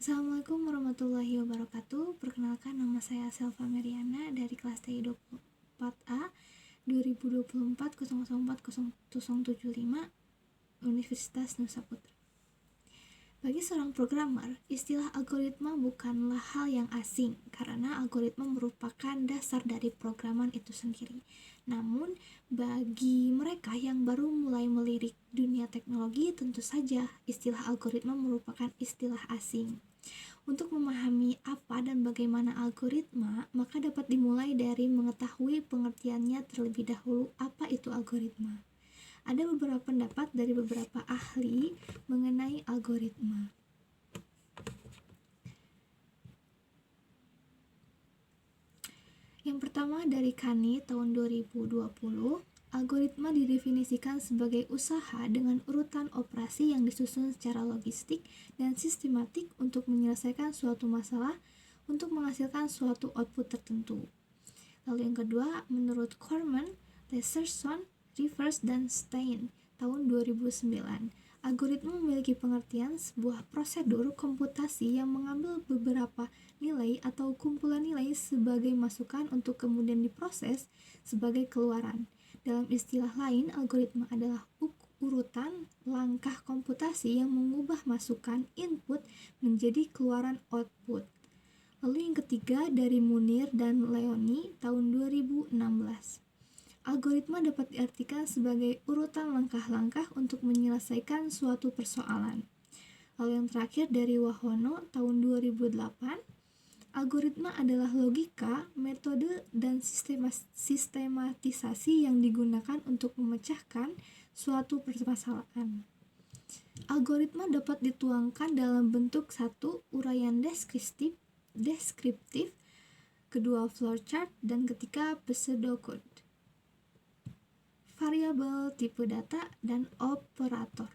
Assalamualaikum warahmatullahi wabarakatuh. Perkenalkan, nama saya Selva Meriana dari kelas TI 24A 2024-004075 Universitas Nusa Putra. Bagi seorang programmer, istilah algoritma bukanlah hal yang asing karena algoritma merupakan dasar dari programan itu sendiri. Namun, bagi mereka yang baru mulai melirik dunia teknologi, tentu saja istilah algoritma merupakan istilah asing. Untuk memahami apa dan bagaimana algoritma, maka dapat dimulai dari mengetahui pengertiannya terlebih dahulu. Apa itu algoritma? Ada beberapa pendapat dari beberapa ahli mengenai algoritma. Yang pertama dari Kani tahun 2020, algoritma didefinisikan sebagai usaha dengan urutan operasi yang disusun secara logistik dan sistematik untuk menyelesaikan suatu masalah untuk menghasilkan suatu output tertentu. Lalu yang kedua, menurut Corman, Leserson, Rivers, dan Stein tahun 2009, algoritma memiliki pengertian sebuah prosedur komputasi yang mengambil beberapa nilai atau kumpulan nilai sebagai masukan untuk kemudian diproses sebagai keluaran. Dalam istilah lain, algoritma adalah urutan langkah komputasi yang mengubah masukan input menjadi keluaran output. Lalu yang ketiga dari Munir dan Leoni tahun 2016. Algoritma dapat diartikan sebagai urutan langkah-langkah untuk menyelesaikan suatu persoalan. Lalu yang terakhir dari Wahono tahun 2008, algoritma adalah logika, metode, dan sistematisasi yang digunakan untuk memecahkan suatu permasalahan. Algoritma dapat dituangkan dalam bentuk satu, uraian deskriptif, kedua flowchart, dan ketiga pseudocode. Variabel, tipe data, dan operator.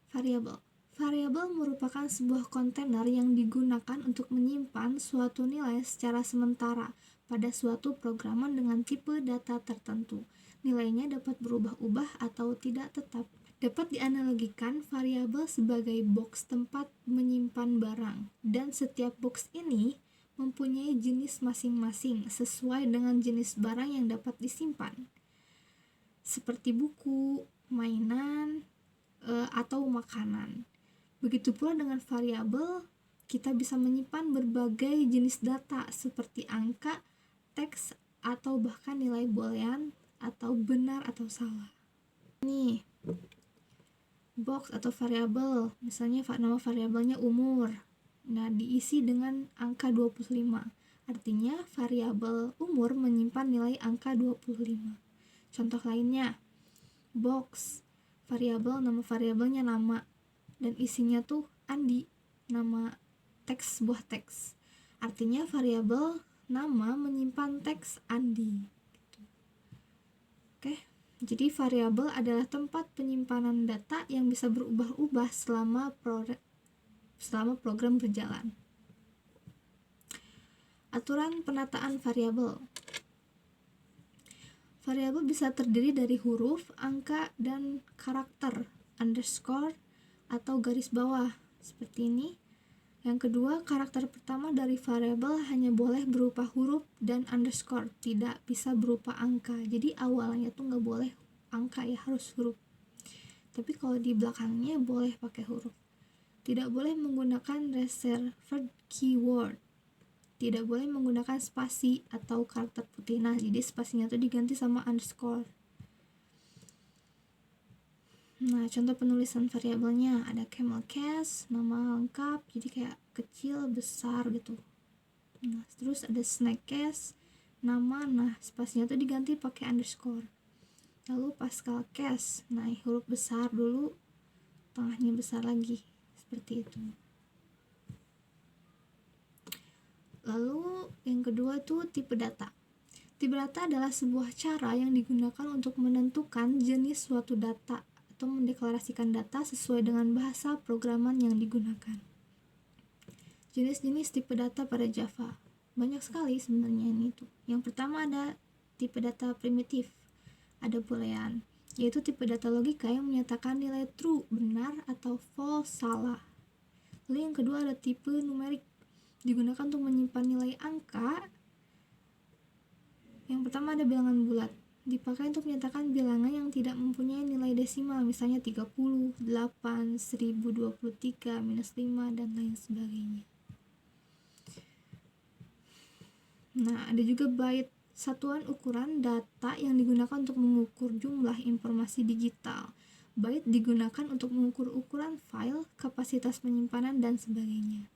Variabel merupakan sebuah kontainer yang digunakan untuk menyimpan suatu nilai secara sementara pada suatu programan dengan tipe data tertentu. Nilainya dapat berubah-ubah atau tidak tetap. Dapat dianalogikan variabel sebagai box tempat menyimpan barang, dan setiap box ini mempunyai jenis masing-masing sesuai dengan jenis barang yang dapat disimpan, seperti buku, mainan, atau makanan. Begitu pula dengan variabel, kita bisa menyimpan berbagai jenis data seperti angka, teks, atau bahkan nilai boolean atau benar atau salah. Nih, box atau variabel, misalnya nama variabelnya umur. Nah, diisi dengan angka 25. Artinya variabel umur menyimpan nilai angka 25. Contoh lainnya, box, nama variabelnya nama, dan isinya tuh Andi, nama sebuah teks. Artinya variabel nama menyimpan teks Andi. Oke, jadi variabel adalah tempat penyimpanan data yang bisa berubah-ubah selama program berjalan. Aturan penataan variabel. Variabel bisa terdiri dari huruf, angka, dan karakter, underscore, atau garis bawah, seperti ini. Yang kedua, karakter pertama dari variabel hanya boleh berupa huruf dan underscore, tidak bisa berupa angka. Jadi awalnya tuh nggak boleh angka ya, harus huruf. Tapi kalau di belakangnya boleh pakai huruf. Tidak boleh menggunakan reserved keyword. Tidak boleh menggunakan spasi atau karakter putih. Nah, jadi spasinya tuh diganti sama underscore. Nah, contoh penulisan variabelnya ada camel case, nama lengkap, jadi kayak kecil, besar gitu. Nah, terus ada snack case, nama, nah spasinya tuh diganti pakai underscore. Lalu Pascal case, nah huruf besar dulu, tengahnya besar lagi. Seperti itu. Lalu yang kedua itu tipe data. Tipe data adalah sebuah cara yang digunakan untuk menentukan jenis suatu data atau mendeklarasikan data sesuai dengan bahasa programan yang digunakan. Jenis-jenis tipe data pada Java banyak sekali sebenarnya ini tuh. Yang pertama ada tipe data primitif, ada boolean. yaitu tipe data logika yang menyatakan nilai true benar atau false salah. Lalu yang kedua ada tipe numerik, digunakan untuk menyimpan nilai angka. Yang pertama ada bilangan bulat, dipakai untuk menyatakan bilangan yang tidak mempunyai nilai desimal, misalnya 30, 8, 1023, -5, dan lain sebagainya. Nah, ada juga byte, satuan ukuran data yang digunakan untuk mengukur jumlah informasi digital. Byte digunakan untuk mengukur ukuran file, kapasitas penyimpanan, dan sebagainya.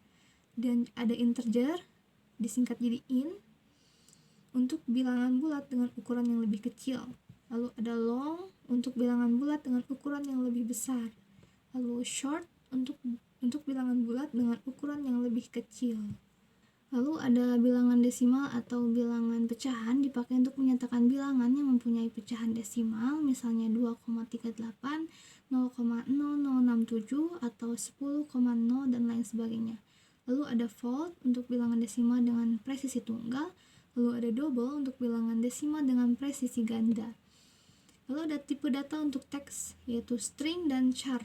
Dan ada integer, disingkat jadi int, untuk bilangan bulat dengan ukuran yang lebih kecil. Lalu ada long untuk bilangan bulat dengan ukuran yang lebih besar. Lalu short untuk bilangan bulat dengan ukuran yang lebih kecil. Lalu ada bilangan desimal atau bilangan pecahan, dipakai untuk menyatakan bilangan yang mempunyai pecahan desimal, misalnya 2,38, 0,0067, atau 10,0 dan lain sebagainya. Lalu ada float untuk bilangan desimal dengan presisi tunggal. Lalu ada double untuk bilangan desimal dengan presisi ganda. Lalu ada tipe data untuk teks, yaitu string dan char.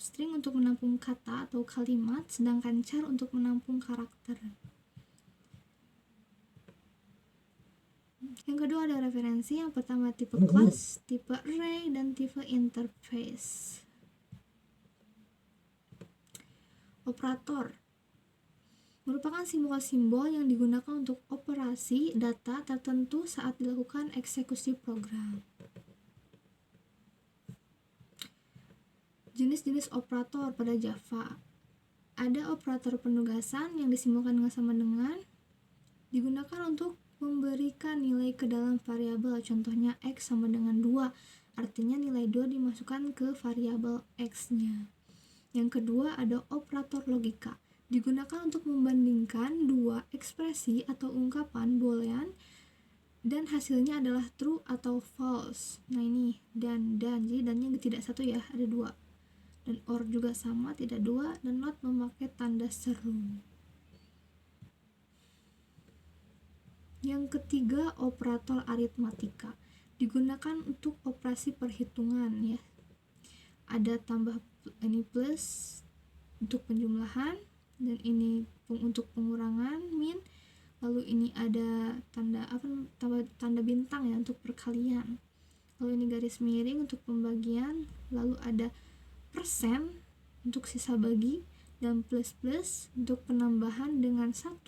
String untuk menampung kata atau kalimat, sedangkan char untuk menampung karakter. Yang kedua ada referensi. Yang pertama tipe class, tipe array, dan tipe interface. Operator merupakan simbol-simbol yang digunakan untuk operasi data tertentu saat dilakukan eksekusi program. Jenis-jenis operator pada Java. Ada operator penugasan yang disimbolkan dengan sama dengan, digunakan untuk memberikan nilai ke dalam variabel, contohnya x sama dengan 2, artinya nilai 2 dimasukkan ke variabel x-nya. Yang kedua ada operator logika, digunakan untuk membandingkan dua ekspresi atau ungkapan boolean dan hasilnya adalah true atau false. Nah ini dan, jadi dannya tidak satu ya, ada dua. Dan or juga sama, tidak dua, dan not memakai tanda seru. Yang ketiga operator aritmatika, digunakan untuk operasi perhitungan ya. Ada tambah, ini plus untuk penjumlahan, dan ini untuk pengurangan min. Lalu ini ada tanda bintang ya untuk perkalian. Lalu ini garis miring untuk pembagian. Lalu ada persen untuk sisa bagi, dan plus untuk penambahan dengan 1.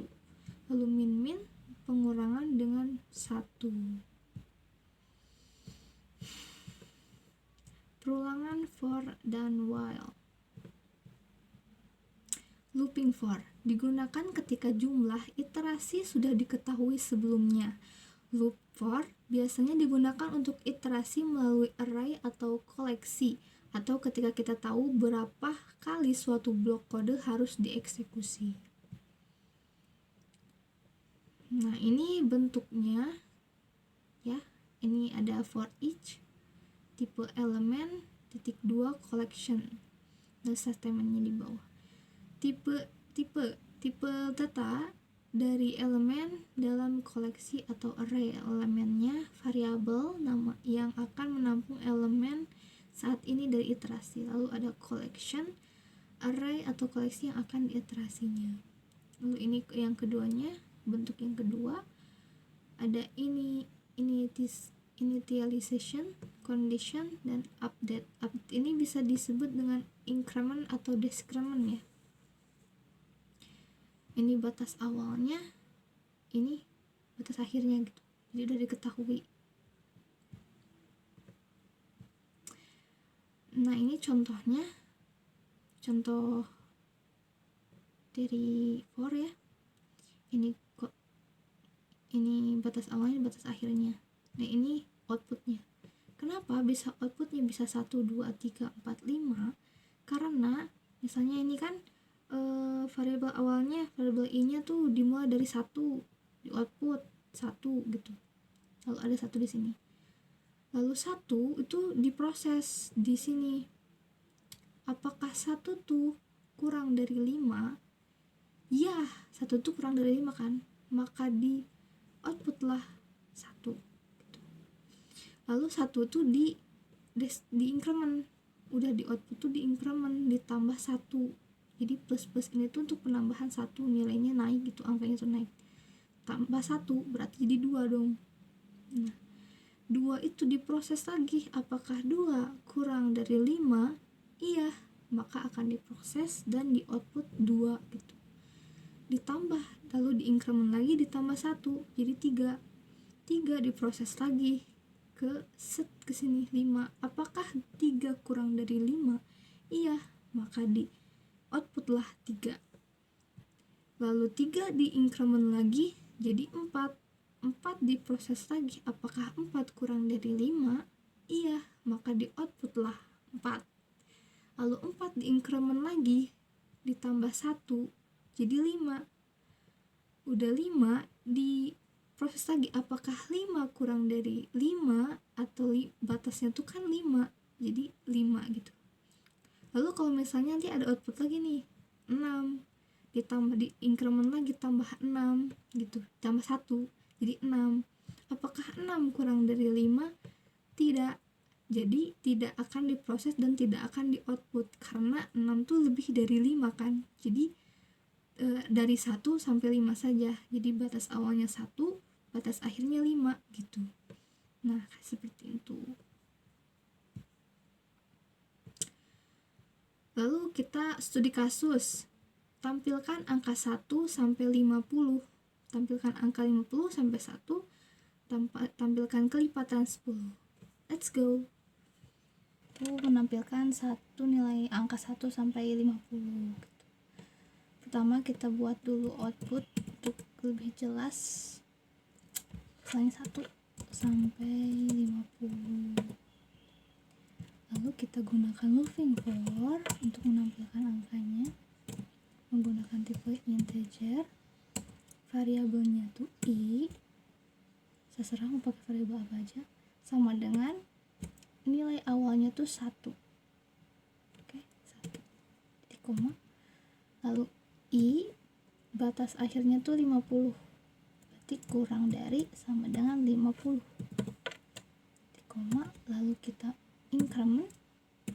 Lalu min pengurangan dengan 1. Perulangan for dan while. Looping for digunakan ketika jumlah iterasi sudah diketahui sebelumnya. Loop for biasanya digunakan untuk iterasi melalui array atau koleksi, atau ketika kita tahu berapa kali suatu blok kode harus dieksekusi. Nah, ini bentuknya ya. Ini ada for each, tipe elemen, -2 collection. Dan statementnya di bawah. Tipe data dari elemen dalam koleksi atau array. Elemennya variabel nama yang akan menampung elemen saat ini dari iterasi. Lalu ada collection, array atau koleksi yang akan diiterasinya. Lalu ini yang keduanya, bentuk yang kedua ada initialization, condition, dan update. Update ini bisa disebut dengan increment atau decrement ya. Ini batas awalnya, ini batas akhirnya gitu. Jadi udah diketahui. Nah, ini contohnya, contoh dari for ya. Ini batas awalnya, batas akhirnya. Nah, ini outputnya. Kenapa bisa outputnya bisa 1, 2, 3, 4, 5? Karena misalnya ini kan variabel awalnya, variabel i-nya tuh dimulai dari 1, di output 1 gitu. Lalu ada 1 di sini. Lalu 1 itu diproses di sini. Apakah 1 tuh kurang dari 5? Ya, 1 tuh kurang dari 5 kan? Maka di output lah 1 gitu. Lalu 1 tuh di increment, udah di output tuh di increment ditambah 1. Jadi plus ini tuh untuk penambahan 1, nilainya naik gitu, angkanya tuh naik, tambah 1 berarti jadi 2 dong. Nah 2 itu diproses lagi, apakah 2 kurang dari 5? Iya, maka akan diproses dan di output 2 gitu. Ditambah, lalu di increment lagi ditambah 1, jadi 3 diproses lagi ke sini 5. Apakah 3 kurang dari 5? Iya, maka di output lah 3. Lalu 3 di increment lagi jadi 4 diproses lagi, apakah 4 kurang dari 5? Iya, maka di output lah 4. Lalu 4 di increment lagi ditambah 1 jadi 5. Udah 5 di proses lagi, apakah 5 kurang dari 5 atau batasnya tuh kan 5, jadi 5 gitu. Lalu kalau misalnya nanti ada output lagi nih 6, ditambah di increment lagi tambah 6 gitu, tambah 1 jadi 6. Apakah 6 kurang dari 5? Tidak. Jadi tidak akan diproses dan tidak akan di output karena 6 tuh lebih dari 5 kan. Jadi dari 1 sampai 5 saja. Jadi batas awalnya 1, batas akhirnya 5 gitu. Nah, seperti itu. Lalu kita studi kasus. Tampilkan angka 1 sampai 50. Tampilkan angka 50 sampai 1. Tampilkan kelipatan 10. Let's go. Menampilkan satu nilai angka 1 sampai 50 gitu. Pertama kita buat dulu output untuk lebih jelas. Selain 1 sampai 50. Lalu kita gunakan looping for untuk menampilkan angkanya menggunakan tipe integer. Variabelnya tuh i, terserah mau pakai variabel apa aja, sama dengan nilai awalnya tuh 1. Oke, 1. Jadi koma. Lalu i batas akhirnya tuh 50. Berarti kurang dari sama dengan 50. Jadi koma, lalu kita increment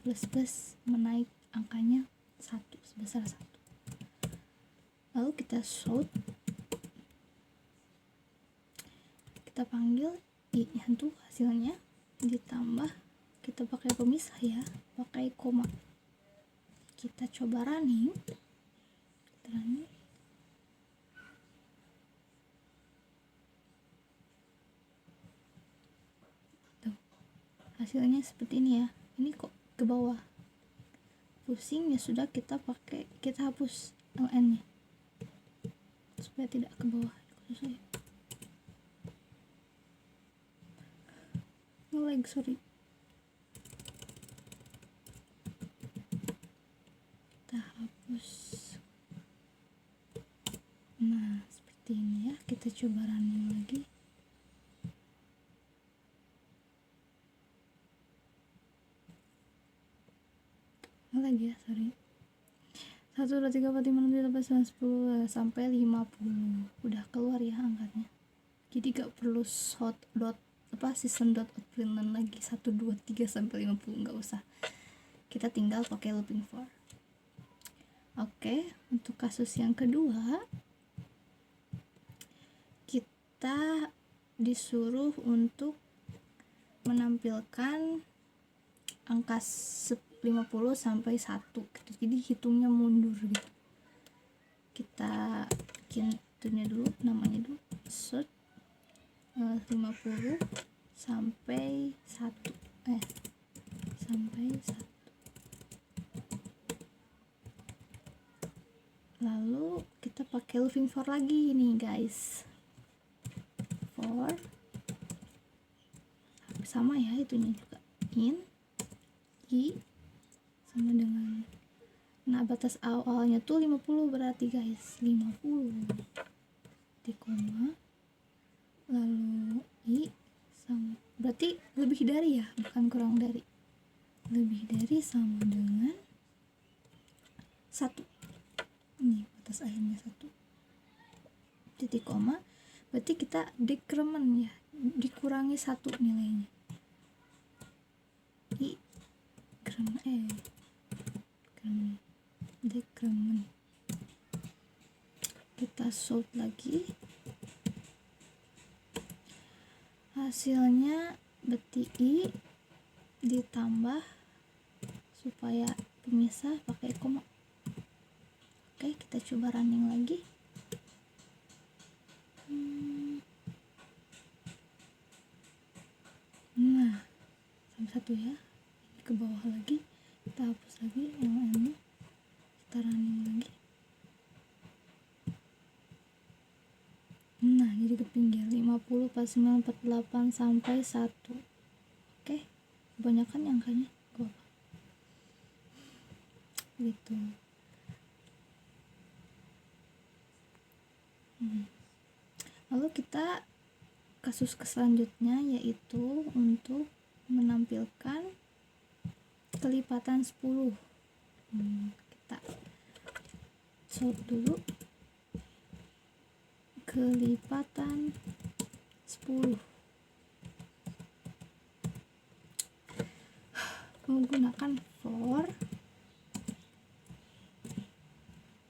plus menaik angkanya 1 sebesar 1. Lalu kita shout, kita panggil i-nya tuh hasilnya, ditambah kita pakai pemisah ya, pakai koma. Kita coba running. Tuh, hasilnya seperti ini ya. Ini kok ke bawah. Pusing ya sudah, kita hapus ln nya supaya tidak ke bawah. Sorry. Kita hapus. Nah, seperti ini ya. Kita coba running lagi. Lagi ya, sorry. 1, 2, 3, 4, 5, 6, 7, 8, 9, 10 sampai 50. Udah keluar ya angkanya. Jadi gak perlu system.out.println lagi 1, 2, 3 sampai 50, gak usah. Kita tinggal pakai looping for. Oke, untuk kasus yang kedua kita disuruh untuk menampilkan angka 50 sampai 1 gitu. Jadi hitungnya mundur gitu. Kita bikin itunya dulu, namanya dulu sort 50 sampai 1 sampai 1. Lalu kita pakai looping for lagi nih guys. For sama ya, itunya juga in i sama dengan, nah batas awalnya tuh 50 berarti guys 50 di koma, lalu i sama, berarti lebih dari ya, bukan kurang dari, lebih dari sama dengan 1. Ini batas akhirnya 1 titik koma, berarti kita decrement ya, dikurangi 1 nilainya. I decrement. Kita sort lagi, hasilnya beti I ditambah supaya pemisah pakai koma. Oke, kita coba running lagi. Nah, sama satu ya, ini ke bawah lagi, kita hapus lagi yang ini, kita running lagi. Nah, jadi ke pinggir 50, 49, 48 sampai 1. Oke, kebanyakan angkanya gua apa gitu. Lalu kita kasus selanjutnya yaitu untuk menampilkan kelipatan 10. Kita sort dulu kelipatan 10 menggunakan for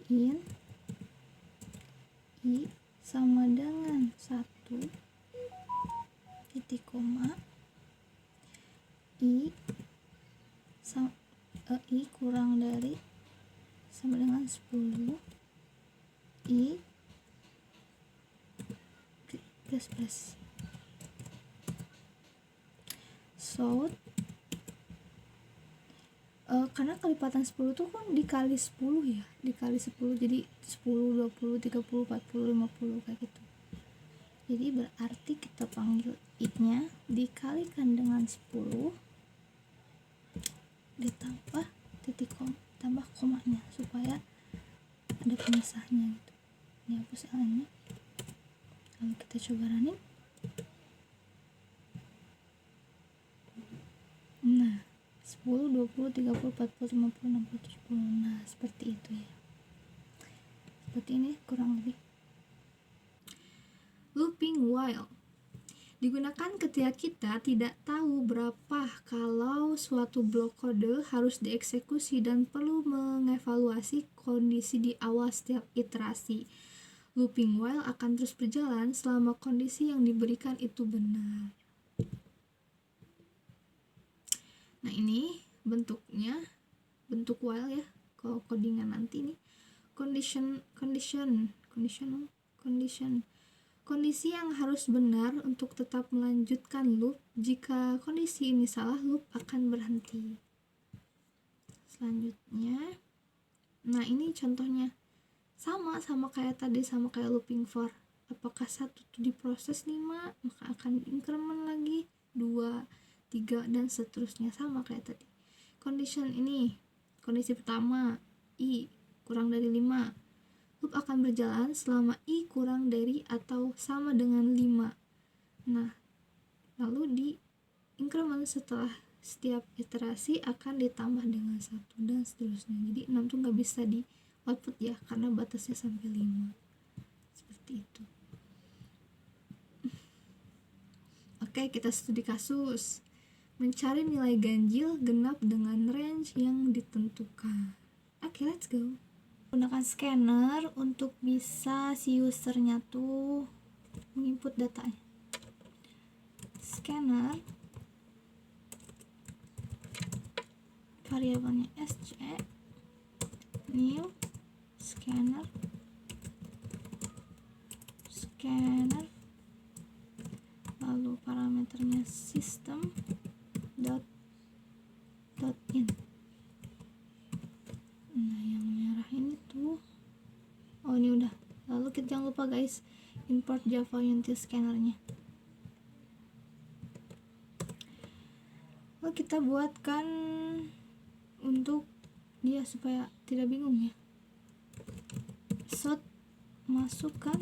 in I sama dengan 1 titik koma I kurang dari sama dengan 10 I plus sort karena kelipatan 10 tuh kan dikali 10 ya, dikali 10 jadi 10, 20, 30, 40, 50 kayak gitu. Jadi berarti kita panggil I-nya dikalikan dengan 10 ditambah titik koma, tambah komanya supaya ada pemisahnya gitu. Ini hapus L-nya. Lalu kita coba running. Nah, 10, 20, 30, 40, 50, 60, 70. Nah, seperti itu ya. Seperti ini kurang lebih. Looping while digunakan ketika kita tidak tahu berapa kalau suatu blok kode harus dieksekusi dan perlu mengevaluasi kondisi di awal setiap iterasi. Looping while akan terus berjalan selama kondisi yang diberikan itu benar. Nah, ini bentuknya, bentuk while ya, kalau codingan nanti nih. Kondisi yang harus benar untuk tetap melanjutkan loop. Jika kondisi ini salah, loop akan berhenti. Selanjutnya, nah ini contohnya sama kayak tadi, sama kayak looping for. Apakah 1 itu diproses 5, maka akan increment lagi 2, 3 dan seterusnya, sama kayak tadi. Condition ini, kondisi pertama I kurang dari 5, loop akan berjalan selama I kurang dari atau sama dengan 5. Nah, lalu di increment setelah setiap iterasi akan ditambah dengan 1 dan seterusnya. Jadi 6 tuh nggak bisa di output ya, karena batasnya sampai 5. Seperti itu. Oke, kita studi kasus. Mencari nilai ganjil genap dengan range yang ditentukan. Oke, let's go. Gunakan scanner untuk bisa si usernya tuh menginput datanya. Scanner variabelnya sc new scanner lalu parameternya system dot in. Nah, yang merah ini tuh, oh ini udah. Lalu kita jangan lupa guys, import Java Unity scannernya. Lalu kita buatkan untuk dia supaya tidak bingung ya. Sort masukkan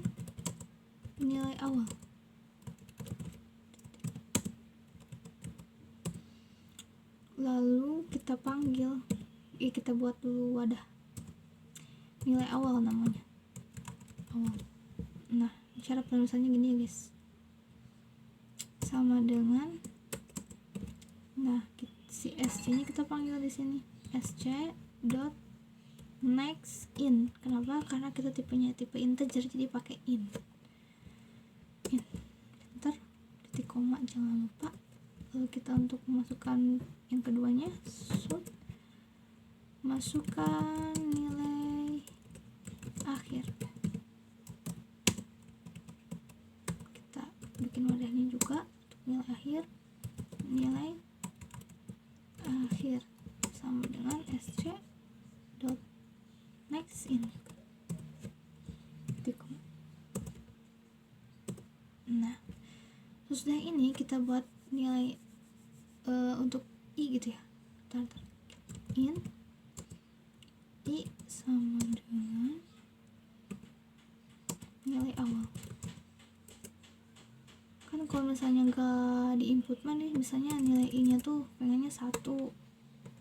nilai awal. Lalu kita panggil, kita buat dulu wadah nilai awal namanya, awal. Nah, cara penulisannya gini ya guys, sama dengan, nah si SC-nya kita panggil di sini SC dot next in. Kenapa? Karena kita tipenya tipe integer, jadi pakai in. Enter, titik koma jangan lupa. Lalu kita untuk memasukkan yang keduanya, masukkan nilai akhir. Kita bikin wadahnya juga untuk nilai akhir. Nilai akhir sama dengan sc dot next in. Nah, sesudah ini kita buat nilai untuk i gitu ya. In i sama dengan nilai awal. Kan kalau misalnya gak di input mah nih, misalnya nilai i nya tuh pengennya 1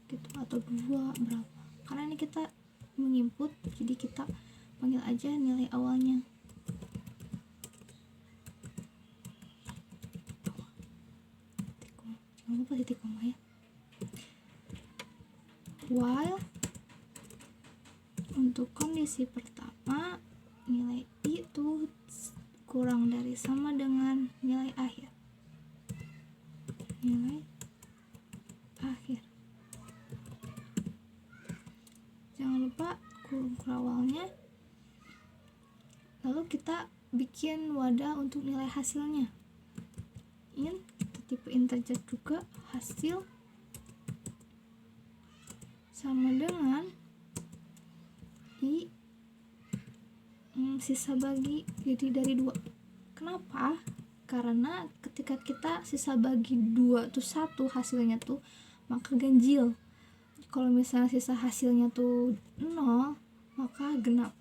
gitu atau 2 berapa, karena ini kita menginput, jadi kita panggil aja nilai awalnya. Jangan lupa titik koma ya. While untuk kondisi pertama nilai i itu kurang dari sama dengan nilai akhir. Nilai akhir. Jangan lupa kurung kerawalnya. Lalu kita bikin wadah untuk nilai hasilnya. In, kita tipe integer juga, hasil sama dengan i sisa bagi, jadi dari 2. Kenapa? Karena ketika kita sisa bagi 2 tuh 1 hasilnya tuh, maka ganjil. Kalau misalnya sisa hasilnya tuh 0, maka genap.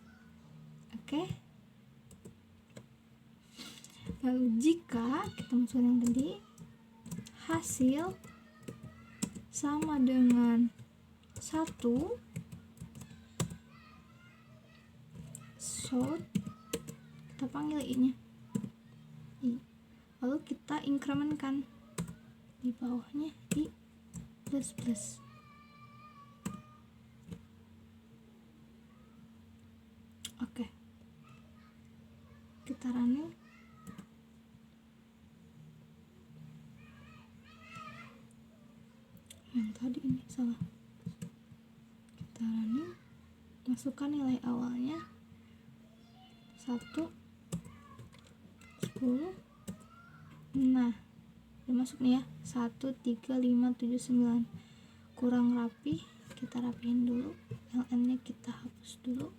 Oke? Lalu jika kita masukkan yang tadi, hasil sama dengan 1, kita panggil i nya i, lalu kita incrementkan di bawahnya i plus. Oke, kita running. Yang tadi ini salah. Kita running, masukkan nilai awalnya 1, 10. Nah, udah masuk nih ya, 1, 3, 5, 7, 9. Kurang rapi, kita rapihin dulu. ln nya kita hapus dulu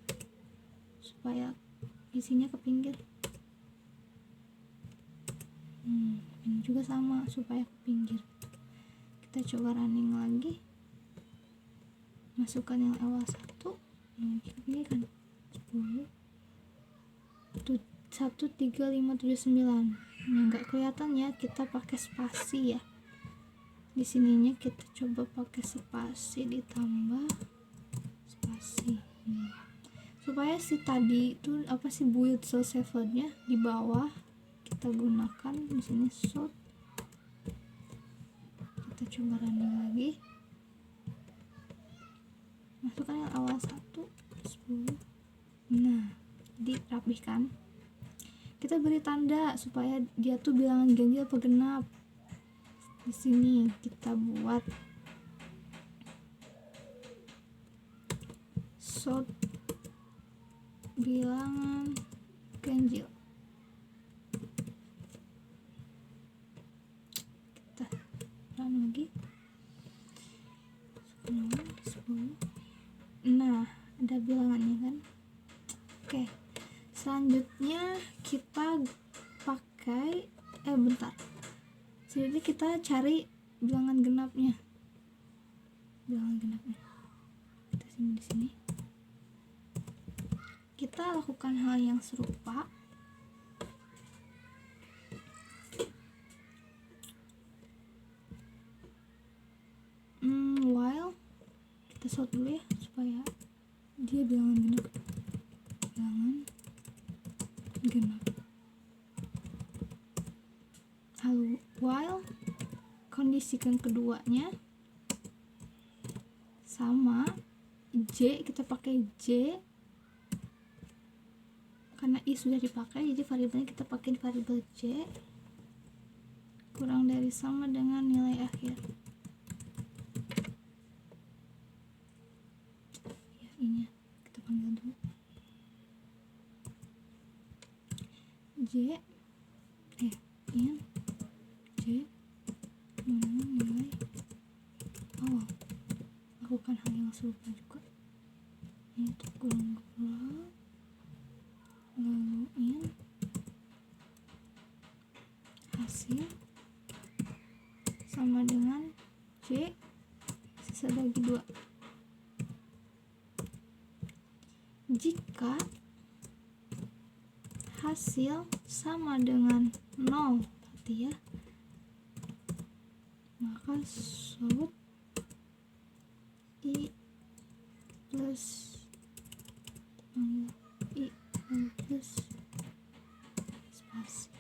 supaya isinya ke pinggir. Ini juga sama, supaya ke pinggir. Kita coba running lagi, masukkan yang awal 1. Ini kan 10, 1, 3, 5, 7, 9. Nggak kelihatan ya, kita pakai spasi ya. Di sininya kita coba pakai spasi, ditambah spasi. Supaya si tadi itu apa sih, build cell saver-nya di bawah kita gunakan di sini short. Kita coba running lagi, masukkan yang awal 1, 10. Nah, dirapihkan. Kita beri tanda supaya dia tuh bilangan ganjil apa genap. Di sini kita buat sort bilangan ganjil. Kita run lagi. 10. Nah, ada bilangannya kan. Oke. Selanjutnya kita pakai jadi kita cari bilangan genapnya. Kita di sini. Kita lakukan hal yang serupa. While kita sort dulu ya supaya dia bilangan genap. Lalu while kondisikan keduanya sama J, kita pakai J karena I sudah dipakai, jadi variabelnya kita pakai variabel J kurang dari sama dengan nilai akhir. Ya, ini kita panggil dulu J in J dengan nilai awal. Lakukan hal yang serupa juga, yaitu kurang-kurang lalu in hasil sama dengan J sisa bagi 2. Jika hasil sama dengan 0 berarti ya, maka should I plus I plus spasi.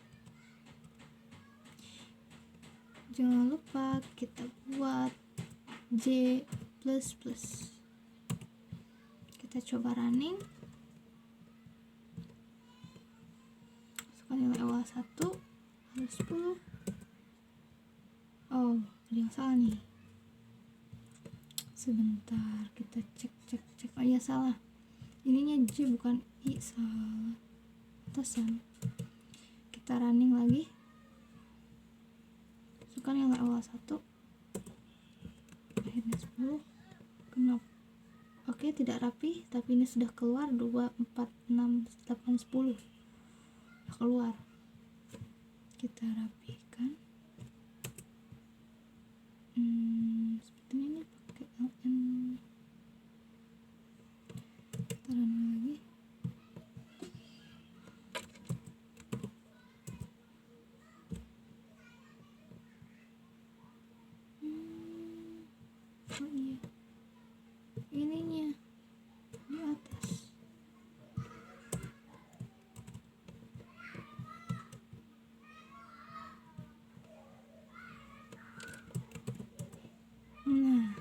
Jangan lupa kita buat J plus plus. Kita coba running. Masukkan nilai awal 1 harus 10. Oh, ada yang salah nih. Sebentar, kita cek. Oh iya, salah. Ininya J bukan I, salah. Atasan. Kita running lagi. Masukkan nilai awal 1. Akhirnya 10. Kenapa? Oke, tidak rapi, tapi ini sudah keluar 2, 4, 6, 8, 10. Sudah keluar. Kita rapikan. Seperti ini pakai LN. Kita running lagi. Oh iya, ininya di atas. Nah,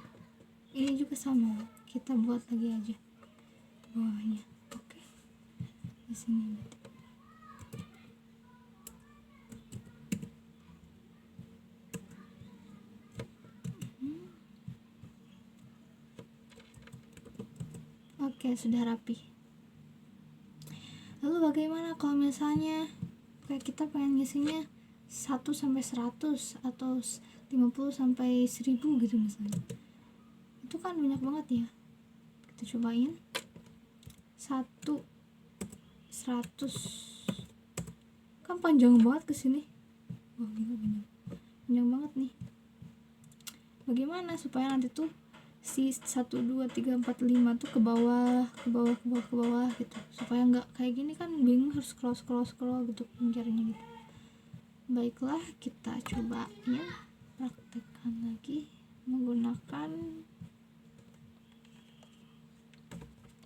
ini juga sama, kita buat lagi aja bawahnya. Oke, di sini berarti. Oke, sudah rapi. Lalu bagaimana kalau misalnya kayak kita pengen ngisinya 1 sampai 100 atau 50 sampai 1000 gitu misalnya. Itu kan banyak banget ya. Kita cobain. 1 100 kan panjang banget ke sini. Wah, gila panjang banget nih. Bagaimana supaya nanti tuh si 1, 2, 3, 4, 5 tuh ke bawah gitu, supaya nggak kayak gini kan bingung harus scroll gitu caranya gitu. Baiklah, kita coba ya praktekkan lagi menggunakan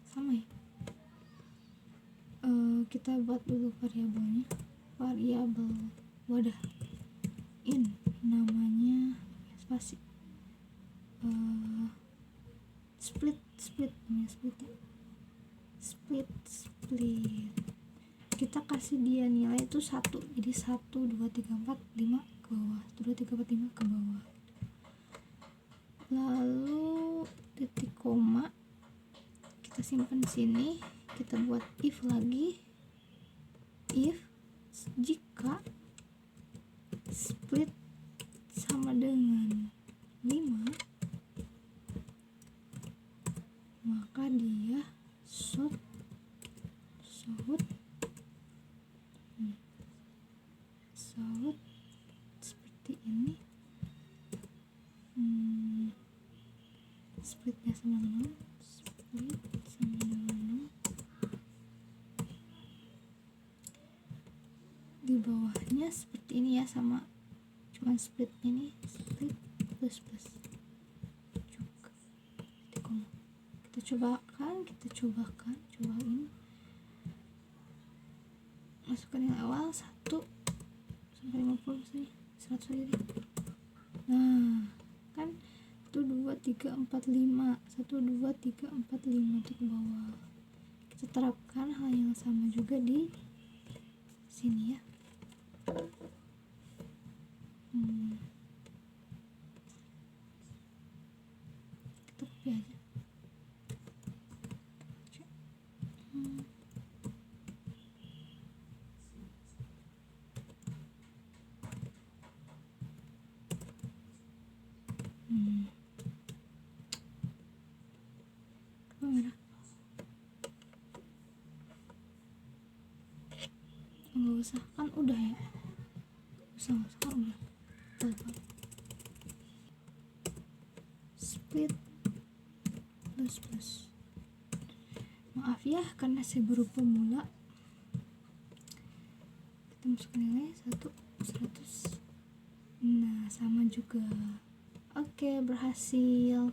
sama ya. Kita buat dulu variabel wadah in, namanya spasi. Split namanya, split. Kita kasih dia nilai itu 1, jadi 1, 2, 3, 4, 5 ke bawah, 2, 3, 4, 5 ke bawah. Lalu titik koma kita simpan di sini. Kita buat if lagi, if jika split sama dengan 5, maka dia should seperti ini. Splitnya sama dengan 0, split sama dengan 0. Di bawahnya seperti ini ya, sama cuman split ini, split plus juga. Kita cobain. Masukkan yang awal 1 sampai 50 sih, 100 aja deh. Nah, kan 1, 2, 2 3 4 5 1 2 3 4 5 untuk ke bawah. Kita terapkan hal yang sama juga di sini ya. Kita copy aja. Merah. Nggak usah, kan udah ya. Usah kan udah. Split plus. Maaf ya karena saya baru pemula. Kita masukkan nilai 100. Nah, sama juga. Oke, berhasil.